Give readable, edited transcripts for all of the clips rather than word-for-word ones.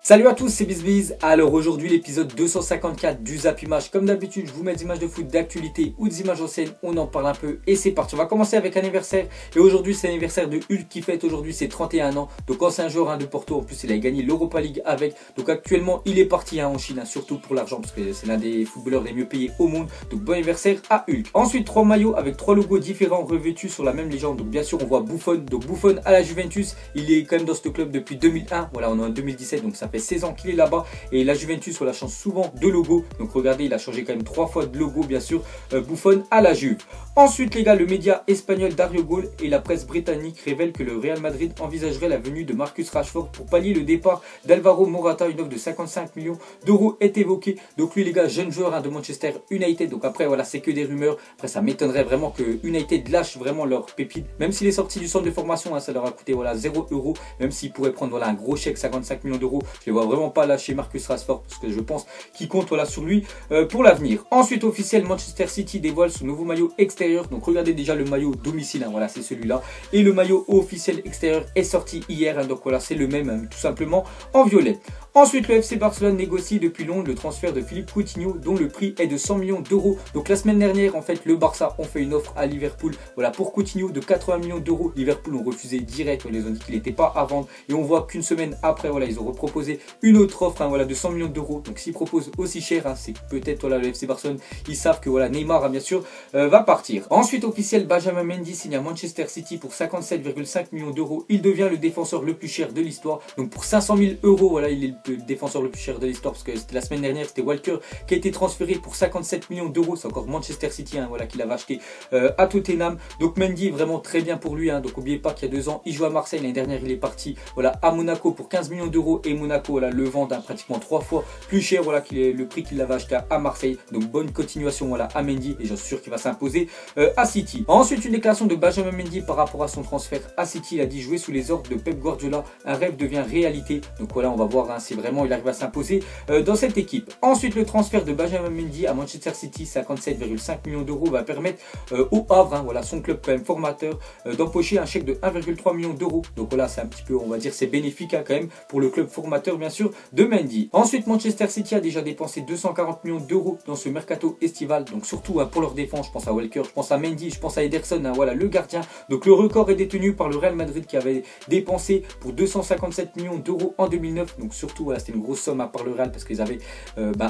Salut à tous, c'est BizBiz. Alors aujourd'hui l'épisode 254 du Zap Image. Comme d'habitude, je vous mets des images de foot d'actualité ou des images anciennes, on en parle un peu et c'est parti. On va commencer avec un anniversaire et aujourd'hui c'est l'anniversaire de Hulk qui fête aujourd'hui ses 31 ans. Donc ancien joueur de Porto, en plus il a gagné l'Europa League avec. Donc actuellement il est parti en Chine, surtout pour l'argent parce que c'est l'un des footballeurs les mieux payés au monde. Donc bon anniversaire à Hulk. Ensuite 3 maillots avec 3 logos différents revêtus sur la même légende. Donc bien sûr on voit Buffon. Donc Buffon à la Juventus, il est quand même dans ce club depuis 2001. Voilà, on est en 2017 donc ça fait 16 ans qu'il est là-bas et la Juventus on la change souvent de logo, donc regardez il a changé quand même 3 fois de logo bien sûr. Buffon à la Juve. Ensuite les gars, le média espagnol Dario Gol et la presse britannique révèlent que le Real Madrid envisagerait la venue de Marcus Rashford pour pallier le départ d'Alvaro Morata. Une offre de 55 millions d'euros est évoquée. Donc lui les gars, jeune joueur de Manchester United, donc après voilà c'est que des rumeurs. Après ça m'étonnerait vraiment que United lâche vraiment leur pépite, même s'il est sorti du centre de formation, ça leur a coûté voilà 0 €, même s'ils pourraient prendre voilà un gros chèque 55 millions d'euros. Je les vois vraiment pas lâcher Marcus Rashford parce que je pense qu'il compte voilà sur lui pour l'avenir. Ensuite officiel, Manchester City dévoile son nouveau maillot extérieur. Donc regardez déjà le maillot domicile, voilà c'est celui-là, et le maillot officiel extérieur est sorti hier, donc voilà c'est le même tout simplement en violet. Ensuite le FC Barcelone négocie depuis Londres le transfert de Philippe Coutinho dont le prix est de 100 millions d'euros. Donc la semaine dernière en fait le Barça ont fait une offre à Liverpool voilà pour Coutinho de 80 millions d'euros. Liverpool ont refusé direct, ils ont dit qu'il n'était pas à vendre et on voit qu'une semaine après voilà ils ont reproposé une autre offre voilà de 100 millions d'euros. Donc s'ils proposent aussi cher, c'est peut-être voilà le FC Barcelone, ils savent que voilà Neymar bien sûr va partir. Ensuite officiel, Benjamin Mendy signe à Manchester City pour 57,5 millions d'euros. Il devient le défenseur le plus cher de l'histoire. Donc pour 500 000 euros, voilà, il est le défenseur le plus cher de l'histoire parce que la semaine dernière c'était Walker qui a été transféré pour 57 millions d'euros. C'est encore Manchester City voilà, qui l'avait acheté à Tottenham. Donc Mendy vraiment très bien pour lui. Donc n'oubliez pas qu'il y a 2 ans il jouait à Marseille, l'année dernière il est parti voilà à Monaco pour 15 millions d'euros et Monaco voilà, le vend pratiquement 3 fois plus cher voilà, qu'il est le prix qu'il l'avait acheté à Marseille. Donc bonne continuation voilà, à Mendy et j'en suis sûr qu'il va s'imposer à City. Ensuite une déclaration de Benjamin Mendy par rapport à son transfert à City. Il a dit jouer sous les ordres de Pep Guardiola, un rêve devient réalité. Donc voilà on va voir si vraiment il arrive à s'imposer dans cette équipe. Ensuite le transfert de Benjamin Mendy à Manchester City, 57,5 millions d'euros, va permettre au Havre, voilà son club quand même formateur, d'empocher un chèque de 1,3 million d'euros. Donc voilà c'est un petit peu on va dire c'est bénéfique quand même pour le club formateur bien sûr de Mendy. Ensuite Manchester City a déjà dépensé 240 millions d'euros dans ce mercato estival, donc surtout pour leur défense. Je pense à Walker, je pense à Mendy, je pense à Ederson, voilà le gardien. Donc le record est détenu par le Real Madrid qui avait dépensé pour 257 millions d'euros en 2009. Donc surtout voilà, c'était une grosse somme par le Real parce qu'ils avaient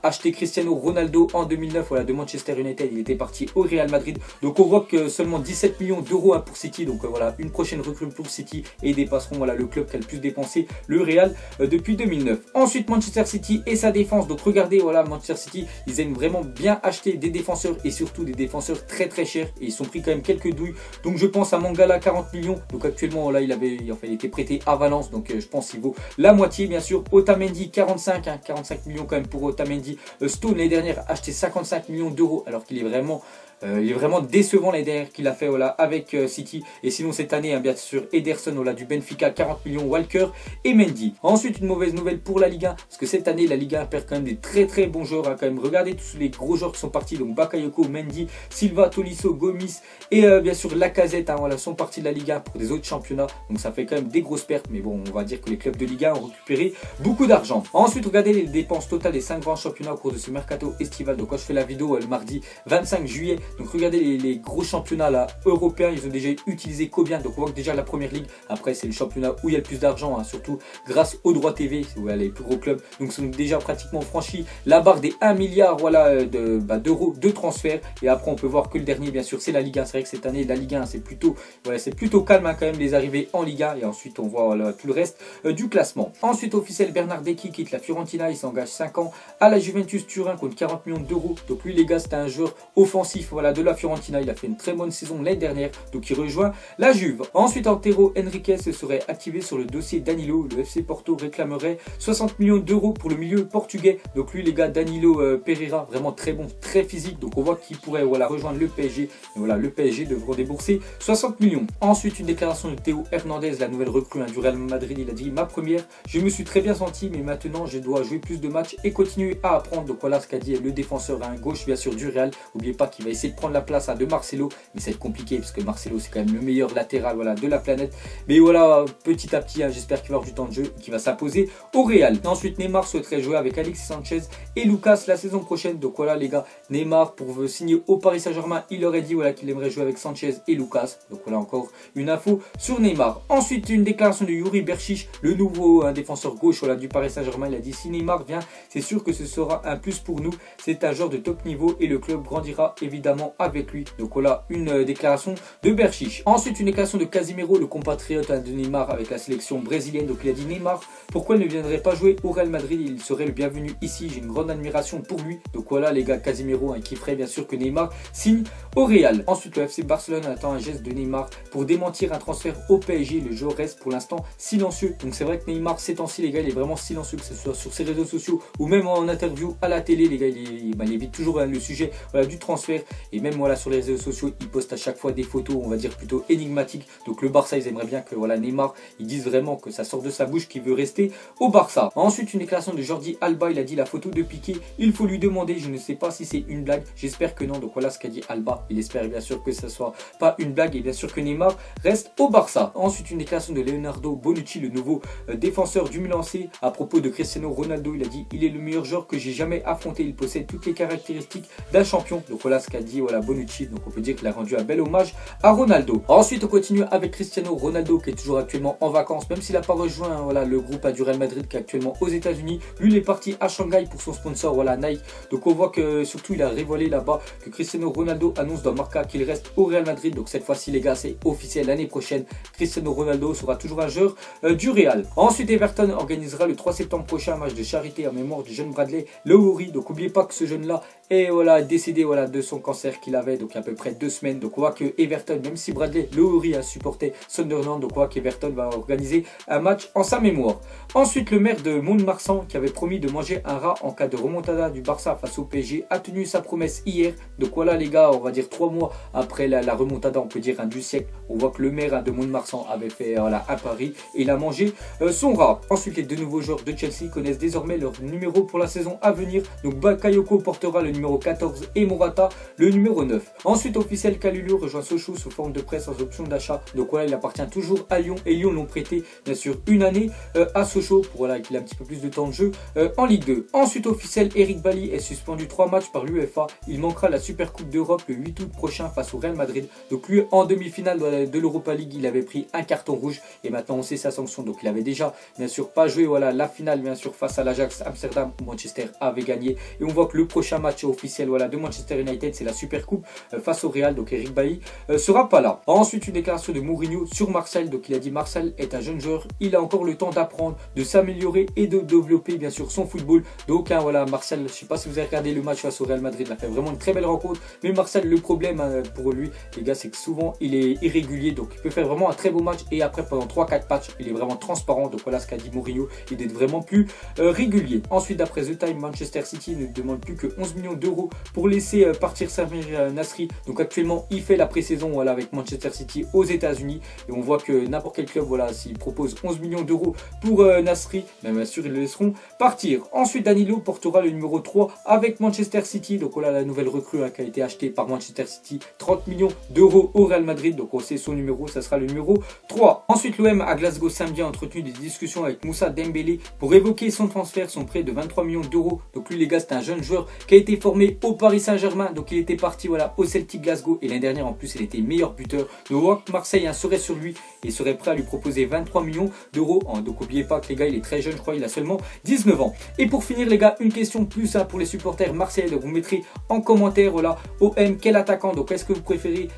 acheté Cristiano Ronaldo en 2009 voilà, de Manchester United. Il était parti au Real Madrid. Donc on voit que seulement 17 millions d'euros pour City. Donc voilà une prochaine recrue pour City et ils dépasseront voilà, le club qui a le plus dépensé, le Real, depuis 2009. Ensuite Manchester City et sa défense. Donc regardez voilà Manchester City, ils aiment vraiment bien acheter des défenseurs et surtout des défenseurs très très chers et ils sont pris quand même quelques douilles. Donc je pense à Mangala 40 millions. Donc actuellement là il était prêté à Valence. Donc je pense qu'il vaut la moitié bien sûr. Otamendi 45 millions quand même pour Otamendi. Stone l'année dernière a acheté 55 millions d'euros alors qu'il est vraiment il est vraiment décevant l'année dernière qu'il a fait voilà, avec City. Et sinon cette année bien sûr Ederson voilà, du Benfica 40 millions, Walker et Mendy. Ensuite une mauvaise nouvelle pour la Ligue 1 parce que cette année la Ligue 1 perd quand même des très bons joueurs quand même. Regardez tous les gros joueurs qui sont partis, donc Bakayoko, Mendy, Silva, Tolisso, Gomis et bien sûr Lacazette voilà, sont partis de la Ligue 1 pour des autres championnats. Donc ça fait quand même des grosses pertes, mais bon on va dire que les clubs de Ligue 1 ont récupéré beaucoup d'argent. Ensuite regardez les dépenses totales des 5 grands championnats au cours de ce mercato estival. Donc quand je fais la vidéo le mardi 25 juillet, donc regardez les gros championnats là, européens, ils ont déjà utilisé combien. Donc on voit que déjà la première ligue, après c'est le championnat où il y a le plus d'argent, surtout grâce aux droits TV, voilà, les plus gros clubs. Donc ils ont déjà pratiquement franchi la barre des 1 milliard voilà, d'euros de transfert. Et après on peut voir que le dernier bien sûr c'est la Ligue 1. C'est vrai que cette année la Ligue 1 c'est plutôt calme quand même les arrivées en Ligue 1. Et ensuite on voit voilà, tout le reste du classement. Ensuite officiel, Bernardeschi quitte la Fiorentina, il s'engage 5 ans à la Juventus Turin contre 40 millions d'euros. Donc lui les gars c'est un joueur offensif voilà, de la Fiorentina, il a fait une très bonne saison l'année dernière, donc il rejoint la Juve. Ensuite Antero Henriquez serait activé sur le dossier Danilo. Le FC Porto réclamerait 60 millions d'euros pour le milieu portugais. Donc lui les gars, Danilo Pereira, vraiment très bon, très physique, donc on voit qu'il pourrait voilà, rejoindre le PSG. Et voilà, le PSG devra débourser 60 millions. Ensuite une déclaration de Théo Hernandez, la nouvelle recrue du Real Madrid. Il a dit: ma première, je me suis très bien senti, mais maintenant je dois jouer plus de matchs et continuer à apprendre. Donc voilà ce qu'a dit le défenseur gauche bien sûr du Real. N'oubliez pas qu'il va essayer essayer de prendre la place de Marcelo, mais ça va être compliqué parce que Marcelo c'est quand même le meilleur latéral voilà, de la planète. Mais voilà, petit à petit, j'espère qu'il va avoir du temps de jeu et qu'il va s'imposer au Real. Ensuite, Neymar souhaiterait jouer avec Alexis Sanchez et Lucas la saison prochaine. Donc voilà les gars, Neymar pour signer au Paris Saint-Germain, il aurait dit voilà, qu'il aimerait jouer avec Sanchez et Lucas. Donc voilà encore une info sur Neymar. Ensuite, une déclaration de Yuri Berchiche, le nouveau défenseur gauche voilà, du Paris Saint-Germain. Il a dit si Neymar vient, c'est sûr que ce sera un plus pour nous. C'est un joueur de top niveau et le club grandira évidemment avec lui. Donc voilà une déclaration de Berchiche. Ensuite, une déclaration de Casemiro, le compatriote de Neymar avec la sélection brésilienne. Donc il a dit Neymar, pourquoi il ne viendrait pas jouer au Real Madrid? Il serait le bienvenu ici. J'ai une grande admiration pour lui. Donc voilà les gars, Casemiro qui ferait bien sûr que Neymar signe au Real. Ensuite, le FC Barcelone attend un geste de Neymar pour démentir un transfert au PSG. Le joueur reste pour l'instant silencieux. Donc c'est vrai que Neymar ces temps-ci les gars, il est vraiment silencieux, que ce soit sur ses réseaux sociaux ou même en interview à la télé les gars. Il évite toujours le sujet voilà, du transfert, et même voilà, sur les réseaux sociaux il poste à chaque fois des photos on va dire plutôt énigmatiques. Donc le Barça ils aimeraient bien que voilà, Neymar ils disent vraiment que ça sort de sa bouche qu'il veut rester au Barça. Ensuite, une déclaration de Jordi Alba, il a dit la photo de Piqué, il faut lui demander, je ne sais pas si c'est une blague, j'espère que non. Donc voilà ce qu'a dit Alba, il espère bien sûr que ça soit pas une blague et bien sûr que Neymar reste au Barça. Ensuite, une déclaration de Leonardo Bonucci, le nouveau défenseur du Milan AC, à propos de Cristiano Ronaldo. Il a dit il est le meilleur joueur que j'ai jamais affronté, il possède toutes les caractéristiques d'un champion. Donc voilà ce qu'a dit voilà, Bonucci. Donc on peut dire qu'il a rendu un bel hommage à Ronaldo. Ensuite, on continue avec Cristiano Ronaldo qui est toujours actuellement en vacances, même s'il n'a pas rejoint voilà, le groupe du Real Madrid qui est actuellement aux États-Unis. Lui, il est parti à Shanghai pour son sponsor voilà, Nike. Donc on voit que surtout il a révélé là-bas que Cristiano Ronaldo annonce dans Marca qu'il reste au Real Madrid. Donc cette fois-ci les gars, c'est officiel, l'année prochaine Cristiano Ronaldo sera toujours un joueur du Real. Ensuite, Everton organisera le 3 septembre prochain un match de charité en mémoire du jeune Bradley Lowery. Donc n'oubliez pas que ce jeune là est voilà, décédé voilà, de son cancer qu'il avait donc il y a à peu près 2 semaines. Donc on voit que Everton, même si Bradley Lowery a supporté Sunderland, donc on voit qu'Everton va organiser un match en sa mémoire. Ensuite, le maire de Mont-de-Marsan qui avait promis de manger un rat en cas de remontada du Barça face au PSG a tenu sa promesse hier. Donc voilà les gars, on va dire 3 mois après la remontada, on peut dire du siècle, on voit que le maire de Mont-de-Marsan avait fait voilà, un pari et il a mangé son rat. Ensuite, les 2 nouveaux joueurs de Chelsea connaissent désormais leur numéro pour la saison à venir. Donc Bakayoko portera le numéro 14 et Morata le numéro 9. Ensuite, officiel, Kalulu rejoint Sochaux sous forme de prêt sans option d'achat. Donc voilà, il appartient toujours à Lyon et Lyon l'ont prêté bien sûr une année à Sochaux pour voilà, qu'il ait un petit peu plus de temps de jeu en Ligue 2. Ensuite, officiel, Eric Bailly est suspendu 3 matchs par l'UEFA. Il manquera la Super Coupe d'Europe le 8 août prochain face au Real Madrid. Donc lui, en demi-finale de l'Europa League, il avait pris un carton rouge et maintenant on sait sa sanction. Donc il avait déjà bien sûr pas joué voilà, la finale bien sûr face à l'Ajax Amsterdam où Manchester avait gagné. Et on voit que le prochain match officiel voilà, de Manchester United, c'est la Super Coupe face au Real. Donc Eric Bailly sera pas là. Ensuite, une déclaration de Mourinho sur Marseille. Donc il a dit Marseille est un jeune joueur, il a encore le temps d'apprendre, de s'améliorer et de développer bien sûr son football. Donc voilà, Marseille, je sais pas si vous avez regardé le match face au Real Madrid, il a fait vraiment une très belle rencontre. Mais Marseille, le problème pour lui les gars, c'est que souvent il est irrégulier. Donc il peut faire vraiment un très beau match et après pendant 3-4 matchs il est vraiment transparent. Donc voilà ce qu'a dit Mourinho, il est vraiment plus régulier. Ensuite, d'après The Time, Manchester City ne demande plus que 11 millions d'euros pour laisser partir Samir Nasri. Donc actuellement il fait la pré-saison voilà, avec Manchester City aux États-Unis et on voit que n'importe quel club voilà, s'il propose 11 millions d'euros pour Nasri, bien sûr ils le laisseront partir. Ensuite, Danilo portera le numéro 3 avec Manchester City. Donc voilà la nouvelle recrue qui a été achetée par Manchester City, 30 millions d'euros au Real Madrid. Donc on sait son numéro, ça sera le numéro 3. Ensuite, l'OM à Glasgow samedi a entretenu des discussions avec Moussa Dembélé pour évoquer son transfert, son prêt de 23 millions d'euros. Donc lui les gars, c'est un jeune joueur qui a été formé au Paris Saint-Germain. Donc il était parti voilà, au Celtic Glasgow et l'année dernière en plus il était meilleur buteur. Donc Marseille serait sur lui et serait prêt à lui proposer 23 millions d'euros. Donc n'oubliez pas que les gars, il est très jeune, je crois il a seulement 19 ans. Et pour finir les gars, une question plus pour les supporters marseillais. Donc vous mettrez en commentaire voilà, OM quel attaquant. Donc est-ce que vous préférez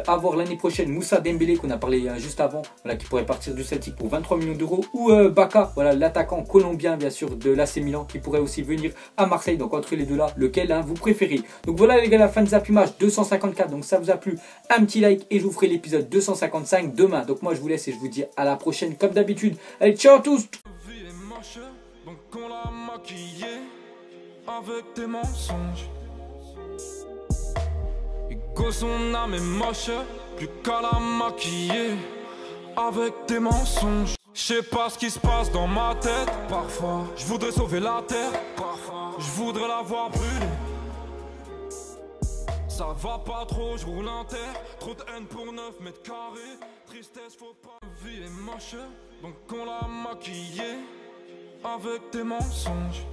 avoir l'année prochaine Moussa Dembélé qu'on a parlé juste avant, voilà, qui pourrait partir du Celtic pour 23 millions d'euros, ou Baka, voilà l'attaquant colombien bien sûr de l'AC Milan qui pourrait aussi venir à Marseille. Donc entre les deux là, lequel vous préférez. Donc voilà les gars, la fin de Zap Image 254. Donc ça vous a plu, un petit like et je vous ferai l'épisode 255 demain. Donc moi je vous laisse et je vous dis à la prochaine comme d'habitude. Allez, ciao à tous. Donc on l'a maquillé avec tes mensonges. Et que son âme est moche, plus qu'à la maquiller avec tes mensonges. Je sais pas ce qui se passe dans ma tête. Parfois, je voudrais sauver la terre. Parfois, je voudrais la voir brûler. Ça va pas trop, je roule inter. Trop de haine pour 9 mètres carrés. Tristesse, faut pas. La vie est moche, donc on l'a maquillée avec des mensonges.